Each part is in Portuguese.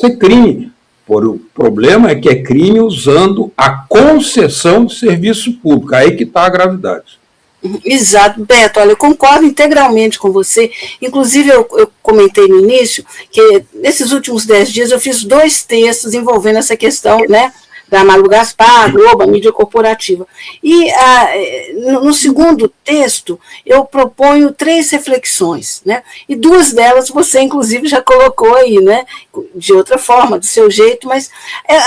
Isso é crime. O problema é que é crime usando a concessão de serviço público. Aí que está a gravidade. Exato, Beto, olha, eu concordo integralmente com você. Inclusive, eu comentei no início que nesses últimos 10 dias eu fiz 2 textos envolvendo essa questão, né, da Malu Gaspar, a Globo, a mídia corporativa. E no segundo texto eu proponho 3 reflexões, né, e 2 delas você, inclusive, já colocou aí, né, de outra forma, do seu jeito, mas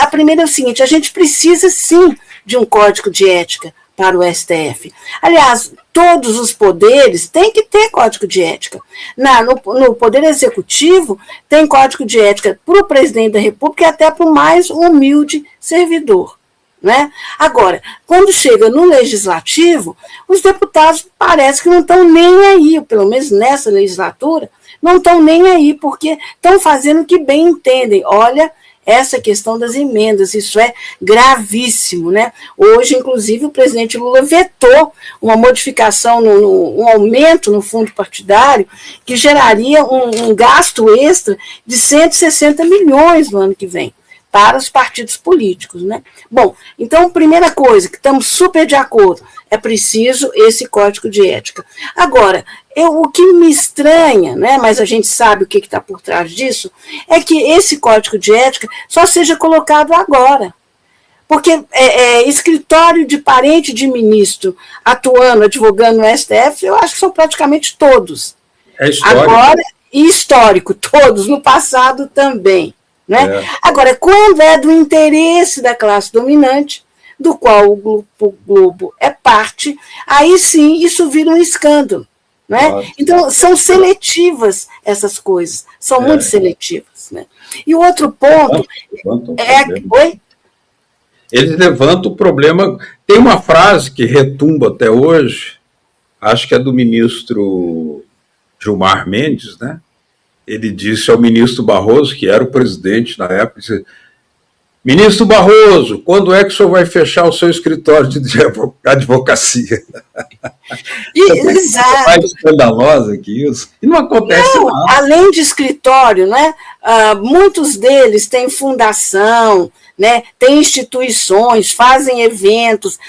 a primeira é o seguinte: a gente precisa, sim, de um código de ética para o STF. Aliás, todos os poderes têm que ter código de ética. No Poder Executivo, tem código de ética para o presidente da República e até para o mais humilde servidor. Né? Agora, quando chega no Legislativo, os deputados parece que não estão nem aí, pelo menos nessa legislatura, não estão nem aí, porque estão fazendo o que bem entendem. Olha, essa questão das emendas, isso é gravíssimo, né? Hoje, inclusive, o presidente Lula vetou uma modificação, um aumento no fundo partidário, que geraria um gasto extra de 160 milhões no ano que vem, para os partidos políticos, né? Bom, então, primeira coisa, que estamos super de acordo, é preciso esse código de ética. Agora, o que me estranha, né, mas a gente sabe o que está por trás disso, é que esse código de ética só seja colocado agora. Porque escritório de parente de ministro atuando, advogando no STF, eu acho que são praticamente todos. É histórico. Agora, e histórico, todos, no passado também. Né? Agora, quando é do interesse da classe dominante, do qual o Globo é parte, aí sim isso vira um escândalo. Né? Nossa. Então, são seletivas essas coisas, são muito seletivas. Né? E o outro ponto Oi? Eles levantam o problema. Tem uma frase que retumba até hoje, acho que é do ministro Gilmar Mendes, né? Ele disse ao ministro Barroso, que era o presidente na época, disse: ministro Barroso, quando é que o senhor vai fechar o seu escritório de advocacia? Exato. É mais escandalosa que isso. E não acontece nada. Além de escritório, né, muitos deles têm fundação, né, têm instituições, fazem eventos,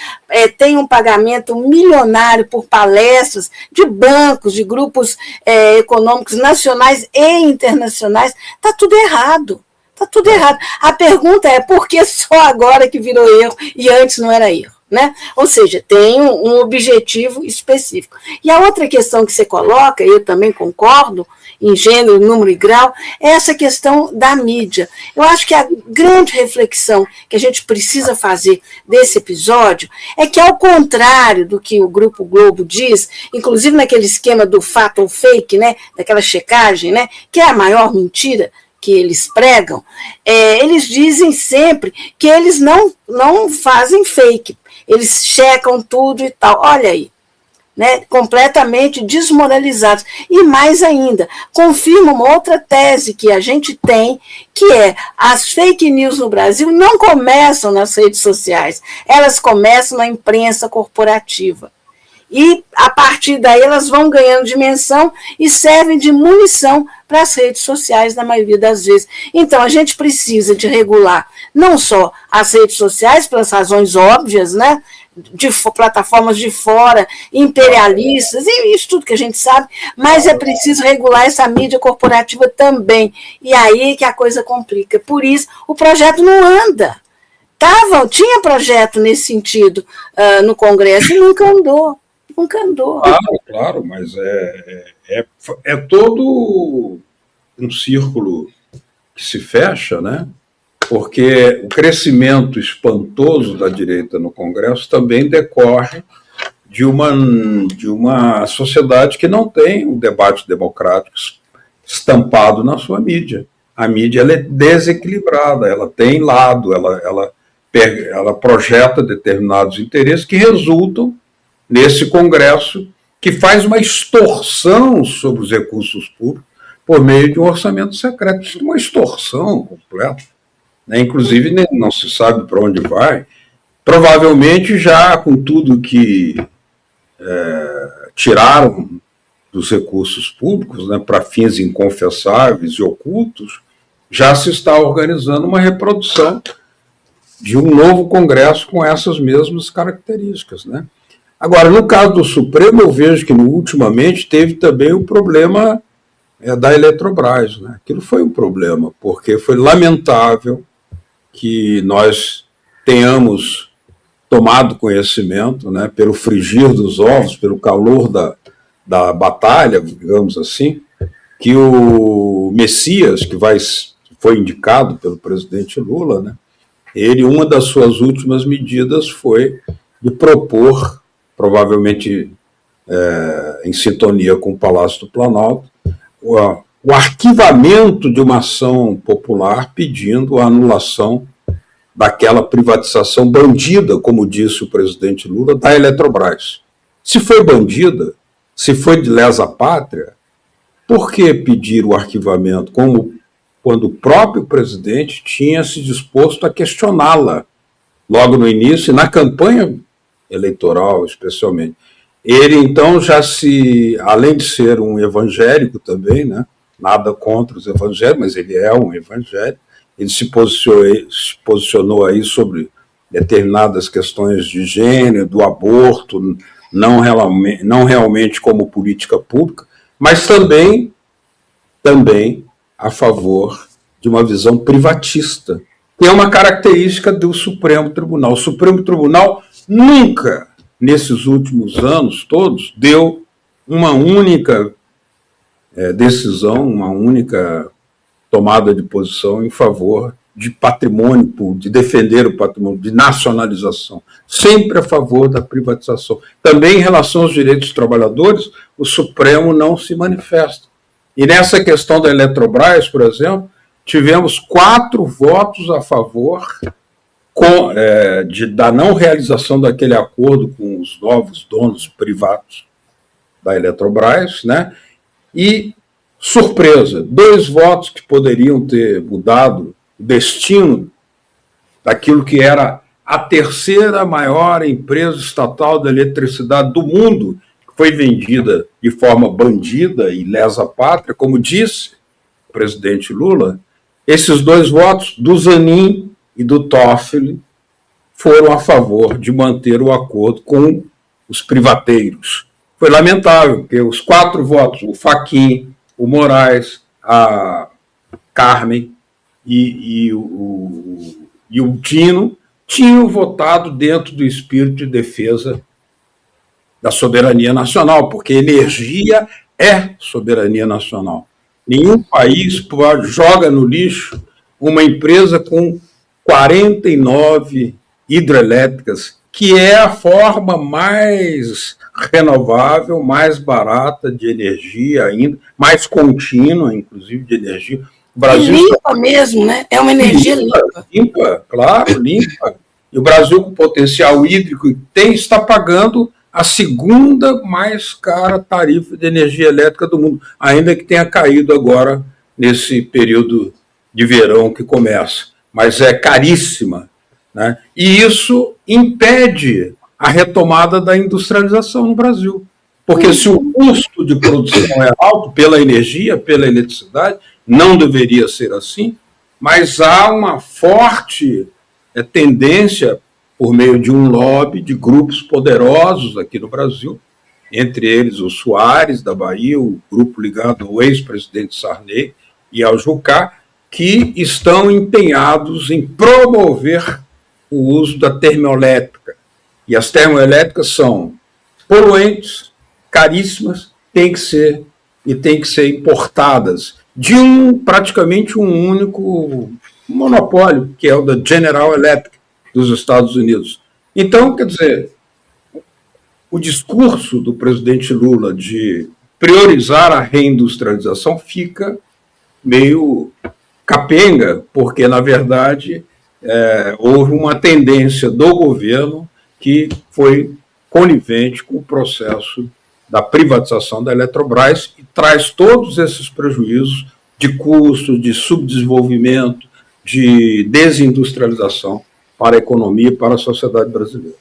têm um pagamento milionário por palestras de bancos, de grupos econômicos nacionais e internacionais. Está tudo errado. Está tudo errado. A pergunta é por que só agora que virou erro e antes não era erro? Né? Ou seja, tem um objetivo específico. E a outra questão que você coloca, eu também concordo, em gênero, número e grau, é essa questão da mídia. Eu acho que a grande reflexão que a gente precisa fazer desse episódio é que, ao contrário do que o Grupo Globo diz, inclusive naquele esquema do fato ou fake, né, daquela checagem, né, que é a maior mentira que eles pregam, eles dizem sempre que eles não fazem fake, eles checam tudo e tal. Olha aí, né, completamente desmoralizados. E mais ainda, confirma uma outra tese que a gente tem, que é: as fake news no Brasil não começam nas redes sociais, elas começam na imprensa corporativa. E, a partir daí, elas vão ganhando dimensão e servem de munição para as redes sociais, na maioria das vezes. Então, a gente precisa de regular não só as redes sociais, pelas razões óbvias, né, de plataformas de fora, imperialistas, e isso tudo que a gente sabe, mas é preciso regular essa mídia corporativa também. E aí que a coisa complica. Por isso, o projeto não anda. Tinha projeto nesse sentido no Congresso e nunca andou. Nunca andou. Claro, mas é todo um círculo que se fecha, né? Porque o crescimento espantoso da direita no Congresso também decorre de uma sociedade que não tem um debate democrático estampado na sua mídia. A mídia ela é desequilibrada, ela tem lado, ela projeta determinados interesses que resultam nesse Congresso, que faz uma extorsão sobre os recursos públicos por meio de um orçamento secreto. Isso é uma extorsão completa. Né? Inclusive, não se sabe para onde vai. Provavelmente, já com tudo que tiraram dos recursos públicos, né, para fins inconfessáveis e ocultos, já se está organizando uma reprodução de um novo Congresso com essas mesmas características, né? Agora, no caso do Supremo, eu vejo que ultimamente teve também o problema da Eletrobras, né? Aquilo foi um problema, porque foi lamentável que nós tenhamos tomado conhecimento, né, pelo frigir dos ovos, pelo calor da batalha, digamos assim, que o Messias, que foi indicado pelo presidente Lula, né, uma das suas últimas medidas foi de propor, provavelmente em sintonia com o Palácio do Planalto, o arquivamento de uma ação popular pedindo a anulação daquela privatização bandida, como disse o presidente Lula, da Eletrobras. Se foi bandida, se foi de lesa pátria, por que pedir o arquivamento, quando o próprio presidente tinha se disposto a questioná-la logo no início, e na campanha eleitoral, especialmente? Ele, então, além de ser um evangélico também, né, nada contra os evangélicos, mas ele é um evangélico, ele se posicionou aí sobre determinadas questões de gênero, do aborto, não realmente como política pública, mas também a favor de uma visão privatista, que é uma característica do Supremo Tribunal. O Supremo Tribunal nunca, nesses últimos anos todos, deu uma única decisão, uma única tomada de posição em favor de patrimônio público, de defender o patrimônio, de nacionalização, sempre a favor da privatização. Também em relação aos direitos dos trabalhadores, o Supremo não se manifesta. E nessa questão da Eletrobras, por exemplo, tivemos 4 votos a favor da não realização daquele acordo com os novos donos privados da Eletrobras, né? E surpresa, 2 votos que poderiam ter mudado o destino daquilo que era a terceira maior empresa estatal de eletricidade do mundo, que foi vendida de forma bandida e lesa pátria, como disse o presidente Lula. Esses 2 votos, do Zanin e do Toffoli, foram a favor de manter o acordo com os privateiros. Foi lamentável, porque os 4 votos, o Fachin, o Moraes, a Carmen e o Dino, tinham votado dentro do espírito de defesa da soberania nacional, porque energia é soberania nacional. Nenhum país joga no lixo uma empresa com 49 hidrelétricas, que é a forma mais renovável, mais barata de energia ainda, mais contínua, inclusive, de energia. O Brasil limpa mesmo, né? É uma energia limpa. Limpa, claro, limpa. E o Brasil, com o potencial hídrico que tem, está pagando a segunda mais cara tarifa de energia elétrica do mundo, ainda que tenha caído agora nesse período de verão que começa. Mas é caríssima, né? E isso impede a retomada da industrialização no Brasil. Porque se o custo de produção é alto pela energia, pela eletricidade, não deveria ser assim, mas há uma forte tendência, por meio de um lobby de grupos poderosos aqui no Brasil, entre eles o Soares, da Bahia, o grupo ligado ao ex-presidente Sarney e ao Jucá, que estão empenhados em promover o uso da termoelétrica. E as termoelétricas são poluentes, caríssimas, têm que ser importadas de praticamente um único monopólio, que é o da General Electric dos Estados Unidos. Então, quer dizer, o discurso do presidente Lula de priorizar a reindustrialização fica meio capenga, porque, na verdade, houve uma tendência do governo que foi conivente com o processo da privatização da Eletrobras e traz todos esses prejuízos de custo, de subdesenvolvimento, de desindustrialização para a economia e para a sociedade brasileira.